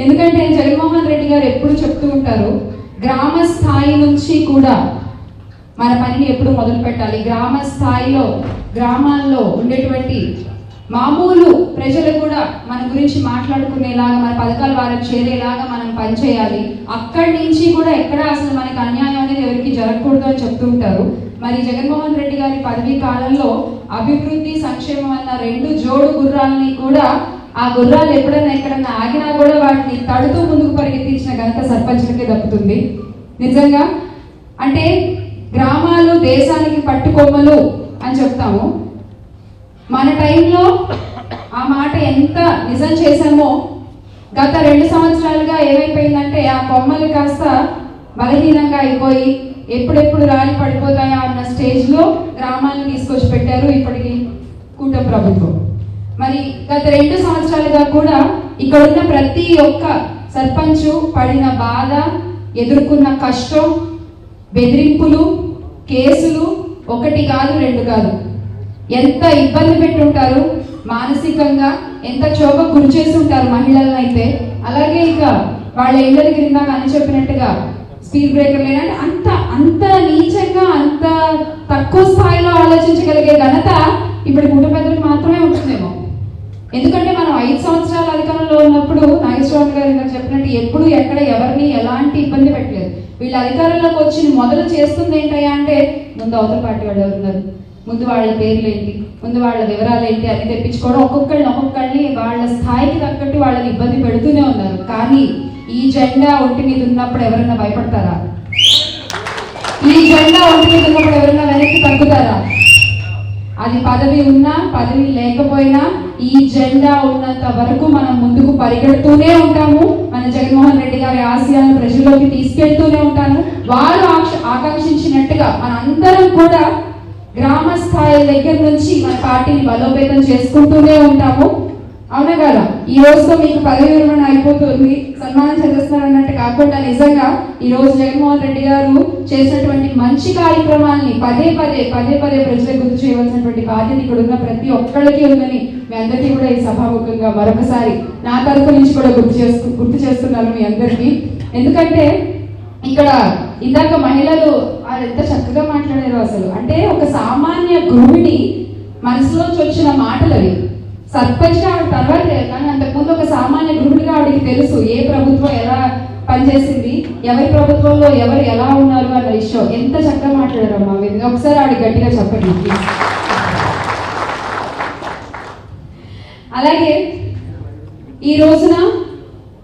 ఎందుకంటే జగన్మోహన్ రెడ్డి గారు ఎప్పుడు చెప్తూ ఉంటారు, గ్రామ స్థాయి నుంచి కూడా మన పనిని ఎప్పుడు మొదలు పెట్టాలి. గ్రామ స్థాయిలో గ్రామాల్లో ఉండేటువంటి మామూలు ప్రజలు కూడా మన గురించి మాట్లాడుకునేలాగా, మన పథకాలు వారికి చేరేలాగా మనం పనిచేయాలి. అక్కడి నుంచి కూడా ఎక్కడ అసలు మనకి అన్యాయం అనేది ఎవరికి జరగకూడదు అని చెప్తూ ఉంటారు. మరి జగన్మోహన్ రెడ్డి గారి పదవీ కాలంలో అభివృద్ధి సంక్షేమం అన్న రెండు జోడు గుర్రాలని కూడా, ఆ గుర్రాలు ఎప్పుడైనా ఎక్కడన్నా ఆగినా కూడా వాటిని తడుతూ ముందుకు పరిగెత్తించిన ఘనత సర్పంచులకే దక్కుతుంది. నిజంగా అంటే గ్రామాలు దేశానికి పట్టుకొమ్మలు అని చెప్తాము. మన టైంలో ఆ మాట ఎంత నిజం చేశామో గత 2 సంవత్సరాలుగా ఏమైపోయిందంటే ఆ కొమ్మలు కాస్త బలహీనంగా అయిపోయి ఎప్పుడెప్పుడు రాలి పడిపోతాయా అన్న స్టేజ్లో గ్రామాలను తీసుకొచ్చి పెట్టారు ఇప్పటికి కూటమి ప్రభుత్వం. మరి గత 2 సంవత్సరాలుగా కూడా ఇక్కడ ఉన్న ప్రతి ఒక్క సర్పంచు పడిన బాధ, ఎదుర్కొన్న కష్టం, బెదిరింపులు, కేసులు 1 కాదు 2 కాదు, ఎంత ఇబ్బంది పెట్టుంటారు, మానసికంగా ఎంత క్షోభకు గురి చేసి ఉంటారు మహిళలను అయితే. అలాగే ఇక వాళ్ళ ఇళ్ళ కింద అని చెప్పినట్టుగా స్పీడ్ బ్రేకర్ లేదంటే అంత నీచంగా, అంత తక్కువ స్థాయిలో ఆలోచించగలిగే ఘనత ఇప్పుడు కుటుంబ పెద్దలకు మాత్రమే ఉంటుందేమో. ఎందుకంటే మనం 5 సంవత్సరాల అధికారంలో ఉన్నప్పుడు నాగేశ్వరరావు గారు ఇలా చెప్పినట్టు ఎప్పుడు ఎక్కడ ఎవరిని ఎలాంటి ఇబ్బంది పెట్టలేదు. వీళ్ళు అధికారంలోకి వచ్చి మొదలు చేస్తుంది ఏంటయ్యా అంటే, ముందు అవతల పార్టీ వాళ్ళు ఎవరున్నారు, ముందు వాళ్ళ పేర్లు ఏంటి, ముందు వాళ్ళ వివరాలు ఏంటి అని తెప్పించుకోవడం, ఒక్కొక్కరిని వాళ్ళ స్థాయికి తగ్గట్టు వాళ్ళని ఇబ్బంది పెడుతూనే ఉన్నారు. కానీ ఈ జెండా ఒంటి మీద ఉన్నప్పుడు ఎవరైనా భయపడతారా? ఈ జెండా ఒంటి మీద ఉన్నప్పుడు ఎవరైనా వెనక్కి తగ్గుతారా? అది పదవి ఉన్నా పదవి లేకపోయినా ఈ జెండా ఉన్నంత వరకు మనం ముందుకు పరిగెడుతూనే ఉంటాము. మన జగన్మోహన్ రెడ్డి గారి ఆశయాలను ప్రజల్లోకి తీసుకెళ్తూనే ఉంటాము. వారు ఆకాంక్షించినట్టుగా మన అందరం కూడా గ్రామ స్థాయి దగ్గర నుంచి మన పార్టీని బలోపేతం చేసుకుంటూనే ఉంటాము. అవునా కదా? ఈ రోజుతో మీకు పదవి విరమణ అయిపోతుంది, సన్మానం చేస్తున్నారు అన్నట్టు కాకుండా నిజంగా ఈ రోజు జగన్మోహన్ రెడ్డి గారు చేసినటువంటి మంచి కార్యక్రమాలని పదే పదే ప్రజలకు గుర్తు చేయవలసినటువంటి బాధ్యత ఇక్కడ ఉన్న ప్రతి ఒక్కరికి ఉందని మీ అందరికీ కూడా ఈ సభాముఖంగా మరొకసారి నా తరఫు నుంచి కూడా గుర్తు చేస్తున్నాను మీ అందరికీ. ఎందుకంటే ఇక్కడ ఇందాక మహిళలు ఎంత చక్కగా మాట్లాడారు అసలు. అంటే ఒక సామాన్య గృహిణి మనసులోంచి వచ్చిన మాటలు అవి. సర్పంచ్గా ఆవిడ తర్వాత కానీ అంతకుముందు ఒక సామాన్య గృహిణిగా ఆవిడకి తెలుసు ఏ ప్రభుత్వం ఎలా పనిచేసింది, ఎవరి ప్రభుత్వంలో ఎవరు ఎలా ఉన్నారు అన్న విషయం. ఎంత చక్కగా మాట్లాడారమ్మా మీరు. ఒకసారి ఆవిడ గట్టిగా చెప్పండి. అలాగే ఈ రోజున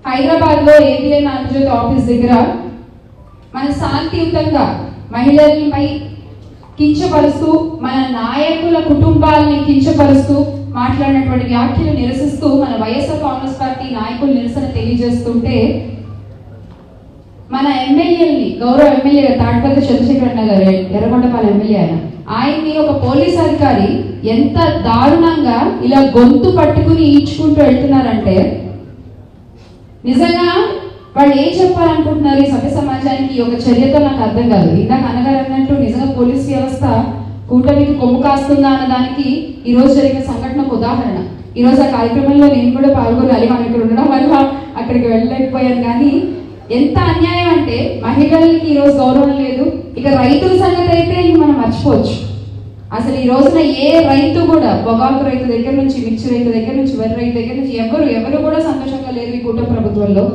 హైదరాబాద్లో ఏబిఎన్ ఆంధ్రజ్యోతి ఆఫీస్ దగ్గర మన శాంతియుతంగా మహిళలపై కించపరుస్తూ, మన నాయకుల కుటుంబాలని కించపరుస్తూ మాట్లాడినటువంటి వ్యాఖ్యలు నిరసిస్తూ మన వైఎస్ఆర్ కాంగ్రెస్ పార్టీ నాయకులు నిరసన తెలియజేస్తుంటే మన ఎమ్మెల్యేని, గౌరవ ఎమ్మెల్యే తాడిపత్రి చంద్రశేఖర్ అన్న గారు, ఎర్రగొండపాలెం ఎమ్మెల్యే ఆయన్ని ఒక పోలీస్ అధికారి ఎంత దారుణంగా ఇలా గొంతు పట్టుకుని ఈడ్చుకుంటూ వెళ్తున్నారంటే నిజంగా వాళ్ళు ఏం చెప్పాలనుకుంటున్నారు ఈ సభ్య సమాజానికి? ఒక చర్యతో నాకు అర్థం కాదు. ఇందాక అన్నగారు అన్నట్టు నిజంగా పోలీస్ వ్యవస్థ కూటమికి కొమ్ము కాస్తుందా అన్న దానికి ఈ రోజు జరిగిన సంఘటన ఒక ఉదాహరణ. ఈ రోజు ఆ కార్యక్రమంలో నేను కూడా పాల్గొనాలి, మనం ఇక్కడ ఉండడం వల్ల అక్కడికి వెళ్ళలేకపోయాను. కానీ ఎంత అన్యాయం అంటే మహిళలకి ఈ రోజు గౌరవం లేదు. ఇక రైతుల సంగతి అయితే మనం మర్చిపోవచ్చు. అసలు ఈ రోజున ఏ రైతు కూడా, పొగాకు రైతు దగ్గర నుంచి, మిర్చి రైతు దగ్గర నుంచి, వరి రైతు దగ్గర నుంచి ఎవరు కూడా సంతోషంగా లేరు ఈ కూటమి ప్రభుత్వంలో.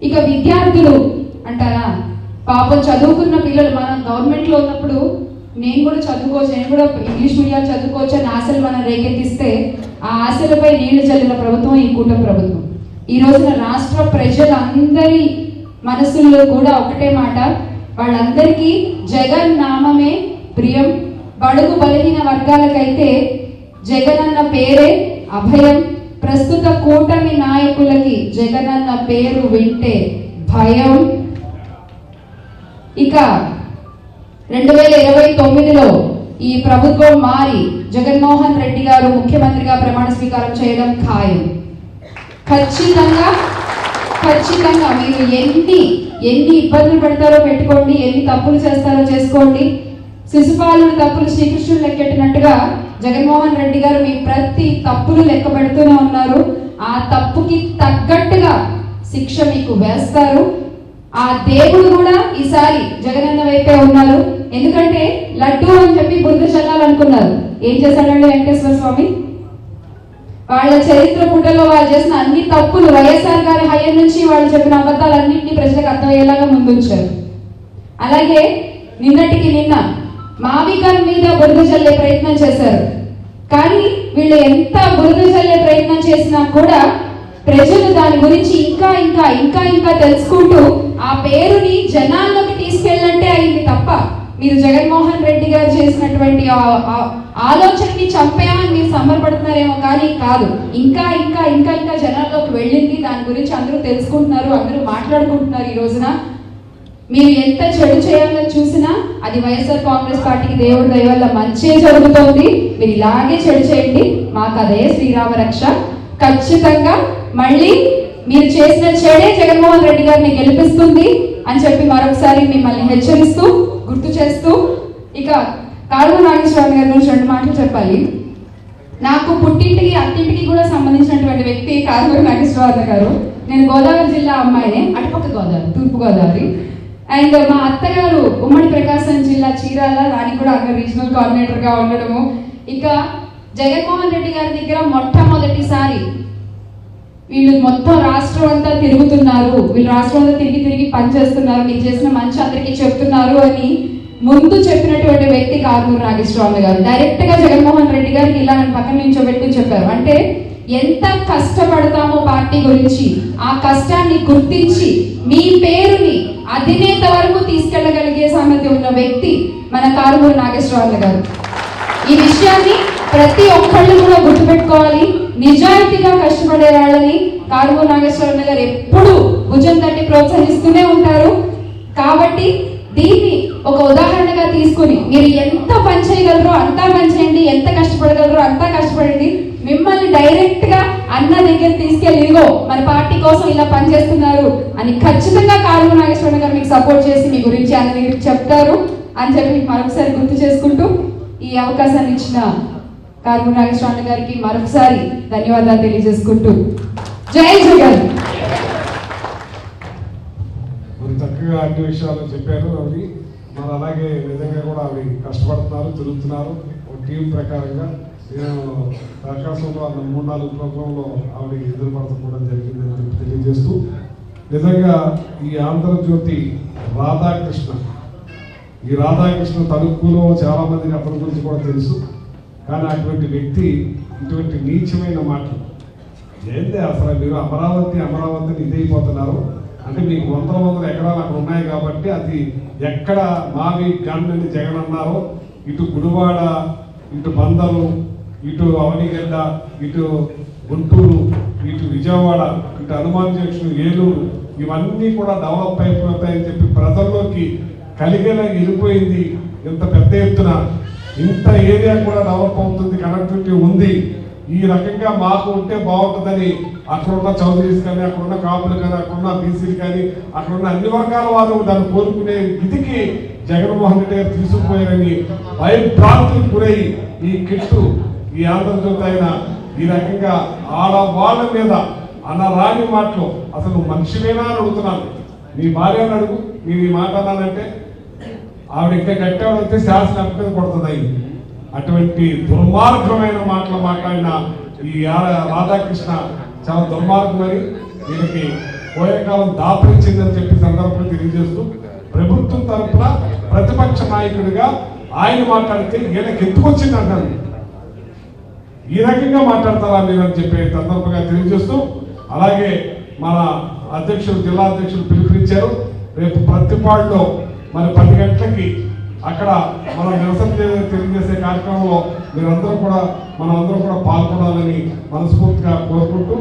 ఇక విద్యార్థులు అంటారా, పాపం చదువుకున్న పిల్లలు, మనం గవర్నమెంట్లో ఉన్నప్పుడు నేను కూడా చదువుకోవచ్చు, నేను కూడా ఇంగ్లీష్ మీడియం చదువుకోవచ్చు అని ఆశలు మనం రేకెత్తిస్తే ఆ ఆశలపై నీళ్లు చల్లిన ప్రభుత్వం ఈ కూటమి ప్రభుత్వం. ఈ రోజున రాష్ట్ర ప్రజలందరి మనసుల్లో కూడా ఒకటే మాట, వాళ్ళందరికీ జగన్ నామమే ప్రియం. బడుగు బలహీన వర్గాలకైతే జగనన్న పేరే అభయం. ప్రస్తుత కూటమి నాయకులకి జగనన్న పేరు వింటే భయం. ఇక 2029లో ఈ ప్రభుత్వం మారి జగన్మోహన్ రెడ్డి గారు ముఖ్యమంత్రిగా ప్రమాణ స్వీకారం చేయడం ఖాయం. ఖచ్చితంగా మీరు ఎన్ని ఇబ్బందులు పెడతారో పెట్టుకోండి, ఎన్ని తప్పులు చేస్తారో చేసుకోండి. శిశుపాలుడు తప్పులు శ్రీకృష్ణుడు లెక్కెట్టినట్టుగా జగన్మోహన్ రెడ్డి గారు మీ ప్రతి తప్పులు లెక్క పెడుతూనే ఉన్నారు. ఆ తప్పుకి తగ్గట్టుగా శిక్ష మీకు వేస్తారు. ఆ దేవుడు కూడా ఈసారి జగనన్న వైపే ఉన్నారు. ఎందుకంటే లడ్డు అని చెప్పి బురద చల్లాలనుకున్నారు. ఏం చేశాడండి వెంకటేశ్వర స్వామి? వాళ్ళ చరిత్ర పుటల్లో వాళ్ళు చేసిన అన్ని తప్పులు, వైఎస్ఆర్ గారి హయం నుంచి వాళ్ళు చెప్పిన అబద్ధాలన్నింటినీ ప్రజలకు అర్థమయ్యేలాగా ముందుంచారు. అలాగే నిన్నటికి నిన్న మావికం మీద బురద చల్లే ప్రయత్నం చేశారు. కానీ వీళ్ళు ఎంత బురద చల్లే ప్రయత్నం చేసినా కూడా ప్రజలు దాని గురించి ఇంకా ఇంకా ఇంకా ఇంకా తెలుసుకుంటూ ఆ పేరుని జనాల్లోకి తీసుకెళ్ళంటే అయింది తప్ప మీరు జగన్మోహన్ రెడ్డి గారు చేసినటువంటి ఆలోచనని చంపేమని మీరు సంబరపడుతున్నారేమో కానీ కాదు. ఇంకా ఇంకా ఇంకా ఇంకా జనాల్లోకి వెళ్ళింది. దాని గురించి అందరూ తెలుసుకుంటున్నారు, అందరూ మాట్లాడుకుంటున్నారు. ఈ రోజున మీరు ఎంత చెడు చేయాలని చూసినా అది వైఎస్ఆర్ కాంగ్రెస్ పార్టీకి దేవుడి దయ వల్ల మంచి జరుగుతోంది. మీరు ఇలాగే చెడు చేయండి, మాకు అదే శ్రీరామ రక్ష. ఖచ్చితంగా మళ్ళీ మీరు చేసిన చెడే జగన్మోహన్ రెడ్డి గారిని గెలిపిస్తుంది అని చెప్పి మరొకసారి మిమ్మల్ని హెచ్చరిస్తూ గుర్తు చేస్తూ, ఇక కాలువ నాగేశ్వరరావు గారి గురించి 2 మాటలు చెప్పాలి. నాకు పుట్టింటికి అత్తింటికి కూడా సంబంధించినటువంటి వ్యక్తి కాలువ నాగేశ్వరరావు గారు. నేను గోదావరి జిల్లా అమ్మాయినే, అటుపక్క గోదావరి, తూర్పు గోదావరి. అండ్ మా అత్తగారు ఉమ్మడి ప్రకాశం జిల్లా చీరాల, దానికి కూడా అక్కడ రీజనల్ కోఆర్డినేటర్ గా ఉండడము. ఇక జగన్మోహన్ రెడ్డి గారి దగ్గర మొట్టమొదటిసారి వీళ్ళు మొత్తం రాష్ట్రం అంతా తిరుగుతున్నారు, వీళ్ళు రాష్ట్రం అంతా తిరిగి తిరిగి పనిచేస్తున్నారు, మీరు చేసిన మంచి అందరికీ చెప్తున్నారు అని ముందు చెప్పినటువంటి వ్యక్తి కారుమూరి నాగేశ్వరరావు గారు. డైరెక్ట్ గా జగన్మోహన్ రెడ్డి గారికి ఇలా నేను పక్కన నిల్చోబెట్టుకుని చెప్పారు. అంటే ఎంత కష్టపడతామో పార్టీ గురించి, ఆ కష్టాన్ని గుర్తించి మీ పేరుని అధినేత వరకు తీసుకెళ్లగలిగే సామర్థ్యం ఉన్న వ్యక్తి మన కారుమూరి నాగేశ్వరరావు గారు. ఈ విషయాన్ని ప్రతి ఒక్కళ్ళు కూడా గుర్తుపెట్టుకోవాలి. నిజాయితీగా కష్టపడే వాళ్ళని కారుమూరి నాగేశ్వరరావు గారు ఎప్పుడు భుజం తట్టి ప్రోత్సహిస్తూనే ఉంటారు. కాబట్టి దీన్ని ఒక ఉదాహరణగా తీసుకుని మీరు ఎంత పని చేయగలరో అంతా పని చేయండి, ఎంత కష్టపడగలరో అంతా కష్టపడండి. మిమ్మల్ని డైరెక్ట్ గా అన్న దగ్గర తీసుకెళ్ళి ఇదిగో మన పార్టీ కోసం ఇలా పనిచేస్తున్నారు అని ఖచ్చితంగా కారుమూరి నాగేశ్వరరావు గారు మీకు సపోర్ట్ చేసి మీ గురించి అన్న దగ్గరికి చెప్తారు అని చెప్పి మరొకసారి గుర్తు చేసుకుంటూ ఈ అవకాశాన్ని ఇచ్చిన కారుమూరి నాగేశ్వరరావు గారికి మరొకసారి ధన్యవాదాలు తెలియజేసుకుంటూ జై జగన్. చక్కగా అన్ని విషయాలు చెప్పారు. అవి మరి అలాగే నిజంగా కూడా అవి కష్టపడుతున్నారు, తిరుగుతున్నారు. ఒక టీం ప్రకారంగా నేను ప్రకాశంలో 3-4 ప్రోగ్రాంలో ఆవిడ ఎదురుపడకపోవడం జరిగిందని చెప్పి తెలియజేస్తూ, నిజంగా ఈ ఆంధ్రజ్యోతి రాధాకృష్ణ, ఈ రాధాకృష్ణ తణుకులో చాలా మందికి అతని గురించి కూడా తెలుసు. కానీ అటువంటి వ్యక్తి ఇటువంటి నీచమైన మాటలు ఏంటి అసలు? మీరు అమరావతిని ఇదైపోతున్నారు అంటే మీకు 100 ఎకరాలు అక్కడ ఉన్నాయి కాబట్టి అది ఎక్కడ మావి గండని జగన్ అన్నారో, ఇటు గుడివాడ, ఇటు బందరు, ఇటు అవనిగడ్డ, ఇటు గుంటూరు, ఇటు విజయవాడ, ఇటు హనుమాన్ జంక్షన్, ఏలూరు, ఇవన్నీ కూడా డెవలప్ అయిపోతాయని చెప్పి ప్రజల్లోకి కలిగేలా వెళ్ళిపోయింది. ఇంత పెద్ద ఎత్తున ఇంత ఏరియా కూడా డెవలప్ అవుతుంది, కనెక్టివిటీ ఉంది. ఈ రకంగా మాకు ఉంటే బాగుంటుందని అక్కడున్న చౌదరీస్ కానీ, అక్కడున్న కాపులు కానీ, అక్కడున్న బీసీలు కానీ, అక్కడున్న అన్ని వర్గాల వారు దాన్ని కోరుకునే విధికి జగన్మోహన్ రెడ్డి గారు తీసుకుపోయారని భయభ్రాంతులకు గురై ఈ కిట్టు, ఈ ఆంధ్రజ్యోతి అయిన ఈ రకంగా ఆడవాళ్ళ మీద అనరాని మాటలు, అసలు మనిషివేనా అని అడుగుతున్నాను. నీ భార్యను అడుగు, నేను ఈ మాట అన్నానంటే ఆవిడ ఇంకా గట్టాడంటే శాసనం మీద కొడుతుంది. అటువంటి దుర్మార్గమైన మాటలు మాట్లాడిన ఈ రాధాకృష్ణ చాలా దుర్మార్గమని, దీనికి పోయేకాలం దాపరించిందని చెప్పి సందర్భంగా తెలియజేస్తూ, ప్రభుత్వం తరఫున ప్రతిపక్ష నాయకుడిగా ఆయన మాట్లాడితే ఈయనకి ఎందుకు వచ్చింది అంటారు. ఈ రకంగా మాట్లాడతారా మీరు అని చెప్పే సందర్భంగా తెలియజేస్తూ, అలాగే మన అధ్యక్షులు, జిల్లా అధ్యక్షులు పిలుపునిచ్చారు. రేపు ప్రతిపాడులో మరి 10 గంటలకి అక్కడ మనం నిరసన తెలియజేసే కార్యక్రమంలో మీరందరూ కూడా, మనం అందరం కూడా పాల్గొనాలని మనస్ఫూర్తిగా కోరుకుంటూ